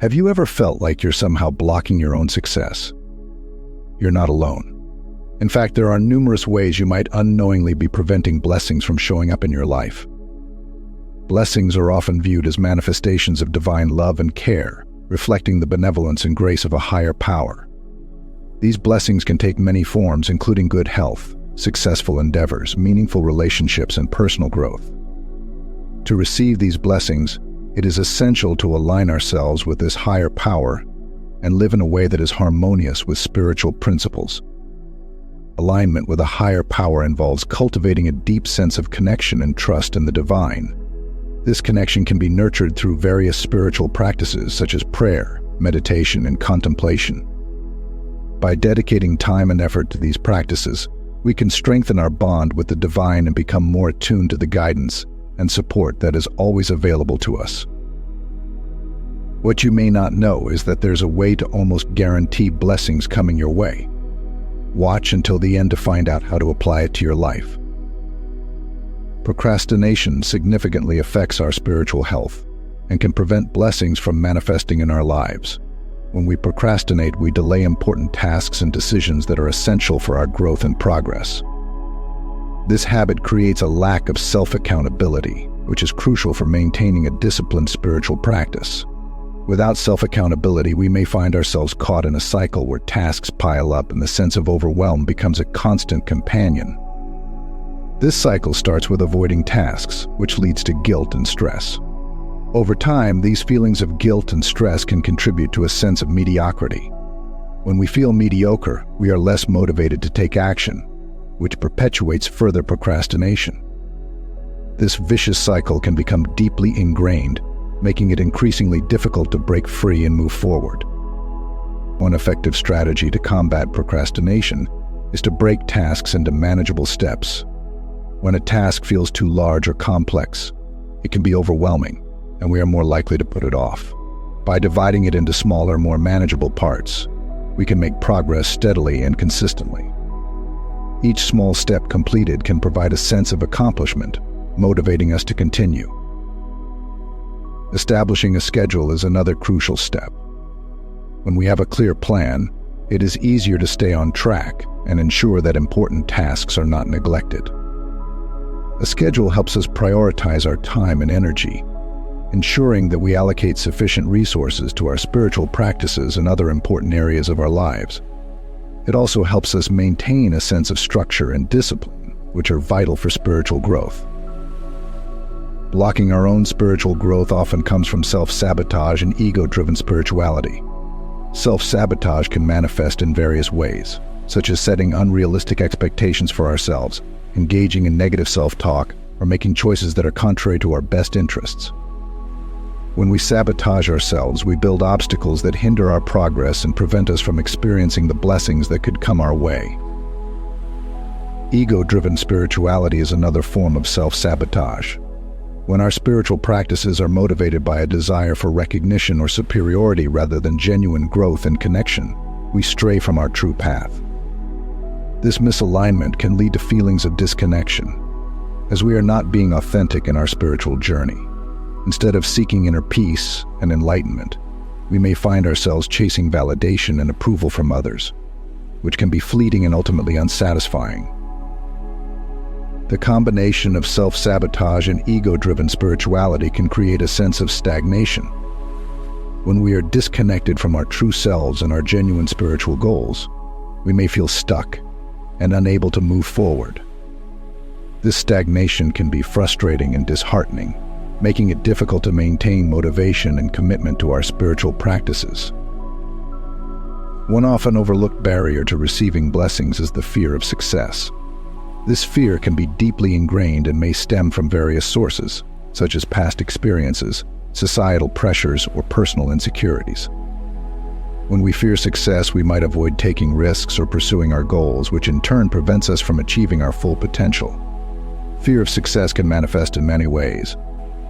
Have you ever felt like you're somehow blocking your own success? You're not alone. In fact, there are numerous ways you might unknowingly be preventing blessings from showing up in your life. Blessings are often viewed as manifestations of divine love and care, reflecting the benevolence and grace of a higher power. These blessings can take many forms, including good health, successful endeavors, meaningful relationships, and personal growth. To receive these blessings, it is essential to align ourselves with this higher power and live in a way that is harmonious with spiritual principles. Alignment with a higher power involves cultivating a deep sense of connection and trust in the divine. This connection can be nurtured through various spiritual practices such as prayer, meditation, and contemplation. By dedicating time and effort to these practices, we can strengthen our bond with the divine and become more attuned to the guidance and support that is always available to us. What you may not know is that there's a way to almost guarantee blessings coming your way. Watch until the end to find out how to apply it to your life. Procrastination significantly affects our spiritual health and can prevent blessings from manifesting in our lives. When we procrastinate, we delay important tasks and decisions that are essential for our growth and progress. This habit creates a lack of self-accountability, which is crucial for maintaining a disciplined spiritual practice. Without self-accountability, we may find ourselves caught in a cycle where tasks pile up and the sense of overwhelm becomes a constant companion. This cycle starts with avoiding tasks, which leads to guilt and stress. Over time, these feelings of guilt and stress can contribute to a sense of mediocrity. When we feel mediocre, we are less motivated to take action, which perpetuates further procrastination. This vicious cycle can become deeply ingrained, making it increasingly difficult to break free and move forward. One effective strategy to combat procrastination is to break tasks into manageable steps. When a task feels too large or complex, it can be overwhelming, and we are more likely to put it off. By dividing it into smaller, more manageable parts, we can make progress steadily and consistently. Each small step completed can provide a sense of accomplishment, motivating us to continue. Establishing a schedule is another crucial step. When we have a clear plan, it is easier to stay on track and ensure that important tasks are not neglected. A schedule helps us prioritize our time and energy, ensuring that we allocate sufficient resources to our spiritual practices and other important areas of our lives. It also helps us maintain a sense of structure and discipline, which are vital for spiritual growth. Blocking our own spiritual growth often comes from self-sabotage and ego-driven spirituality. Self-sabotage can manifest in various ways, such as setting unrealistic expectations for ourselves, engaging in negative self-talk, or making choices that are contrary to our best interests. When we sabotage ourselves, we build obstacles that hinder our progress and prevent us from experiencing the blessings that could come our way. Ego-driven spirituality is another form of self-sabotage. When our spiritual practices are motivated by a desire for recognition or superiority rather than genuine growth and connection, we stray from our true path. This misalignment can lead to feelings of disconnection, as we are not being authentic in our spiritual journey. Instead of seeking inner peace and enlightenment, we may find ourselves chasing validation and approval from others, which can be fleeting and ultimately unsatisfying. The combination of self-sabotage and ego-driven spirituality can create a sense of stagnation. When we are disconnected from our true selves and our genuine spiritual goals, we may feel stuck and unable to move forward. This stagnation can be frustrating and disheartening, making it difficult to maintain motivation and commitment to our spiritual practices. One often overlooked barrier to receiving blessings is the fear of success. This fear can be deeply ingrained and may stem from various sources, such as past experiences, societal pressures, or personal insecurities. When we fear success, we might avoid taking risks or pursuing our goals, which in turn prevents us from achieving our full potential. Fear of success can manifest in many ways.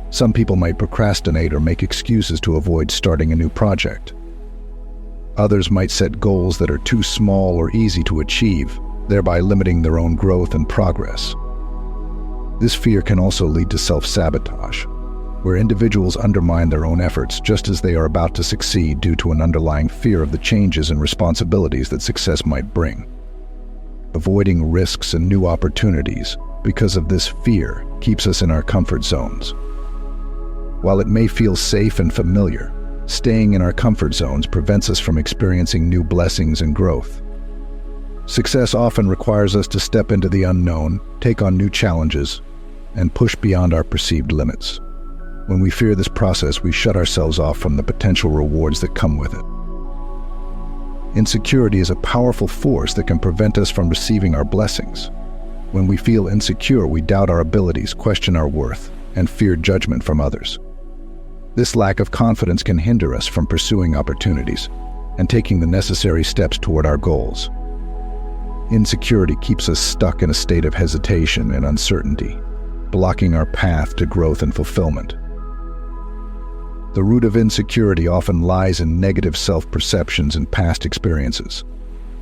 Some people might procrastinate or make excuses to avoid starting a new project. Others might set goals that are too small or easy to achieve, thereby limiting their own growth and progress. This fear can also lead to self-sabotage. where individuals undermine their own efforts just as they are about to succeed due to an underlying fear of the changes and responsibilities that success might bring. Avoiding risks and new opportunities because of this fear keeps us in our comfort zones. While it may feel safe and familiar, staying in our comfort zones prevents us from experiencing new blessings and growth. Success often requires us to step into the unknown, take on new challenges, and push beyond our perceived limits. When we fear this process, we shut ourselves off from the potential rewards that come with it. Insecurity is a powerful force that can prevent us from receiving our blessings. When we feel insecure, we doubt our abilities, question our worth, and fear judgment from others. This lack of confidence can hinder us from pursuing opportunities and taking the necessary steps toward our goals. Insecurity keeps us stuck in a state of hesitation and uncertainty, blocking our path to growth and fulfillment. The root of insecurity often lies in negative self-perceptions and past experiences.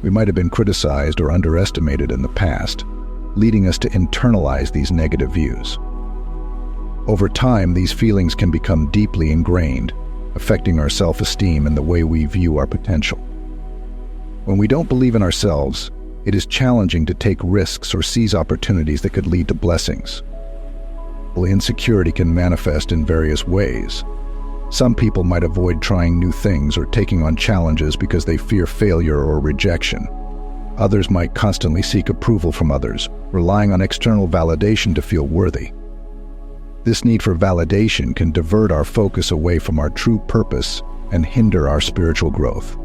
We might have been criticized or underestimated in the past, leading us to internalize these negative views. Over time, these feelings can become deeply ingrained, affecting our self-esteem and the way we view our potential. When we don't believe in ourselves, it is challenging to take risks or seize opportunities that could lead to blessings. Well, insecurity can manifest in various ways. Some people might avoid trying new things or taking on challenges because they fear failure or rejection. Others might constantly seek approval from others, relying on external validation to feel worthy. This need for validation can divert our focus away from our true purpose and hinder our spiritual growth.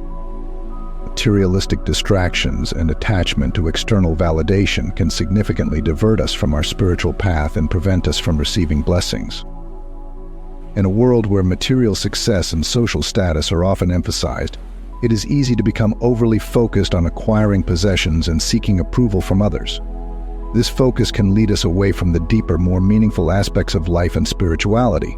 Materialistic distractions and attachment to external validation can significantly divert us from our spiritual path and prevent us from receiving blessings. In a world where material success and social status are often emphasized, it is easy to become overly focused on acquiring possessions and seeking approval from others. This focus can lead us away from the deeper, more meaningful aspects of life and spirituality.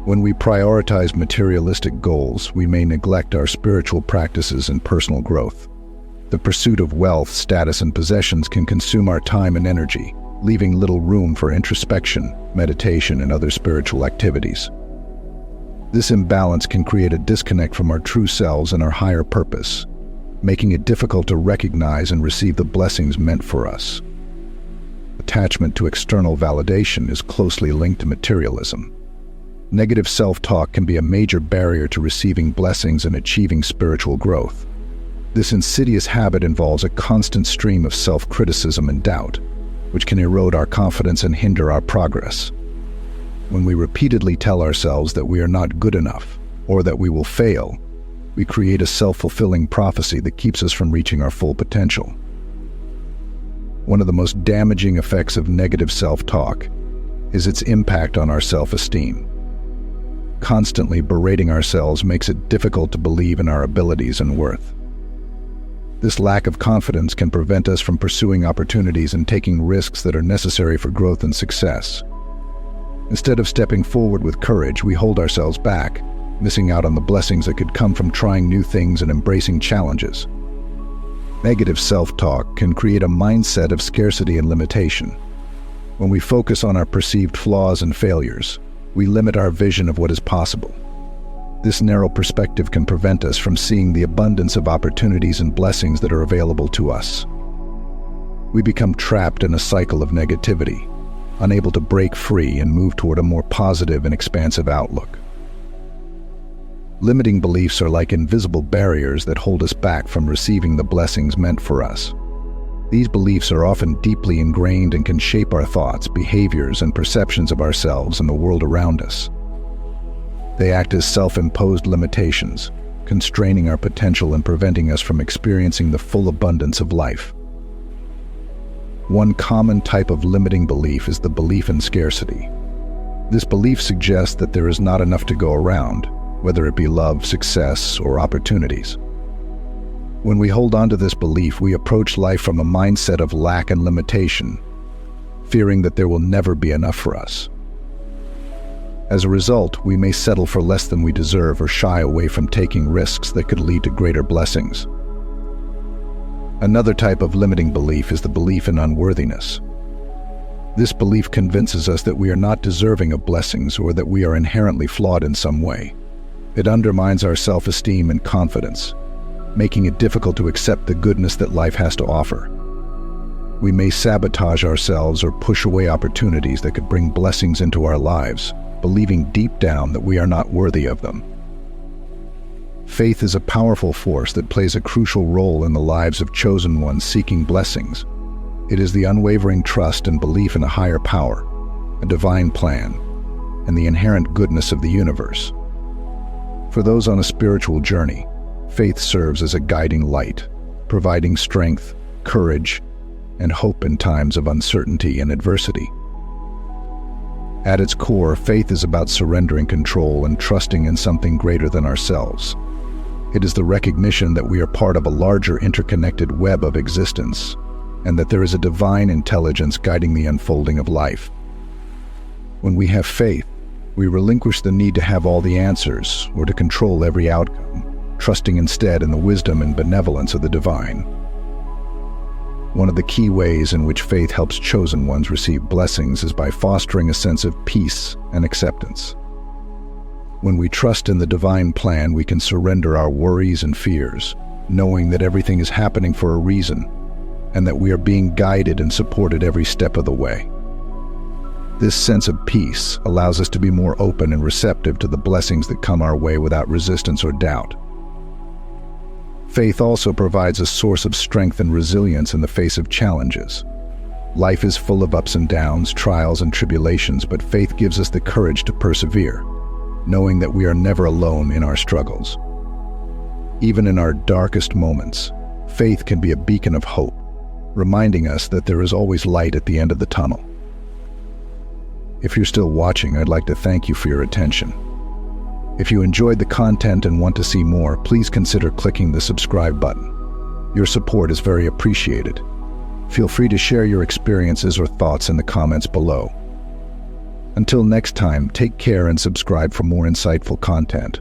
When we prioritize materialistic goals, we may neglect our spiritual practices and personal growth. The pursuit of wealth, status, and possessions can consume our time and energy, leaving little room for introspection, meditation, and other spiritual activities. This imbalance can create a disconnect from our true selves and our higher purpose, making it difficult to recognize and receive the blessings meant for us. Attachment to external validation is closely linked to materialism. Negative self-talk can be a major barrier to receiving blessings and achieving spiritual growth. This insidious habit involves a constant stream of self-criticism and doubt, which can erode our confidence and hinder our progress. When we repeatedly tell ourselves that we are not good enough or that we will fail, we create a self-fulfilling prophecy that keeps us from reaching our full potential. One of the most damaging effects of negative self-talk is its impact on our self-esteem. Constantly berating ourselves makes it difficult to believe in our abilities and worth. This lack of confidence can prevent us from pursuing opportunities and taking risks that are necessary for growth and success. Instead of stepping forward with courage, we hold ourselves back, missing out on the blessings that could come from trying new things and embracing challenges. Negative self-talk can create a mindset of scarcity and limitation. When we focus on our perceived flaws and failures, we limit our vision of what is possible. This narrow perspective can prevent us from seeing the abundance of opportunities and blessings that are available to us. We become trapped in a cycle of negativity, unable to break free and move toward a more positive and expansive outlook. Limiting beliefs are like invisible barriers that hold us back from receiving the blessings meant for us. These beliefs are often deeply ingrained and can shape our thoughts, behaviors, and perceptions of ourselves and the world around us. They act as self-imposed limitations, constraining our potential and preventing us from experiencing the full abundance of life. One common type of limiting belief is the belief in scarcity. This belief suggests that there is not enough to go around, whether it be love, success, or opportunities. When we hold on to this belief, we approach life from a mindset of lack and limitation, fearing that there will never be enough for us. As a result, we may settle for less than we deserve or shy away from taking risks that could lead to greater blessings. Another type of limiting belief is the belief in unworthiness. This belief convinces us that we are not deserving of blessings or that we are inherently flawed in some way. It undermines our self-esteem and confidence, making it difficult to accept the goodness that life has to offer. We may sabotage ourselves or push away opportunities that could bring blessings into our lives, believing deep down that we are not worthy of them. Faith is a powerful force that plays a crucial role in the lives of chosen ones seeking blessings. It is the unwavering trust and belief in a higher power, a divine plan, and the inherent goodness of the universe. For those on a spiritual journey, faith serves as a guiding light, providing strength, courage, and hope in times of uncertainty and adversity. At its core, faith is about surrendering control and trusting in something greater than ourselves. It is the recognition that we are part of a larger interconnected web of existence, and that there is a divine intelligence guiding the unfolding of life. When we have faith, we relinquish the need to have all the answers or to control every outcome, trusting instead in the wisdom and benevolence of the divine. One of the key ways in which faith helps chosen ones receive blessings is by fostering a sense of peace and acceptance. When we trust in the divine plan, we can surrender our worries and fears, knowing that everything is happening for a reason and that we are being guided and supported every step of the way. This sense of peace allows us to be more open and receptive to the blessings that come our way without resistance or doubt. Faith also provides a source of strength and resilience in the face of challenges. Life is full of ups and downs, trials and tribulations, but faith gives us the courage to persevere, knowing that we are never alone in our struggles. Even in our darkest moments, faith can be a beacon of hope, reminding us that there is always light at the end of the tunnel. If you're still watching, I'd like to thank you for your attention. If you enjoyed the content and want to see more, please consider clicking the subscribe button. Your support is very appreciated. Feel free to share your experiences or thoughts in the comments below. Until next time, take care and subscribe for more insightful content.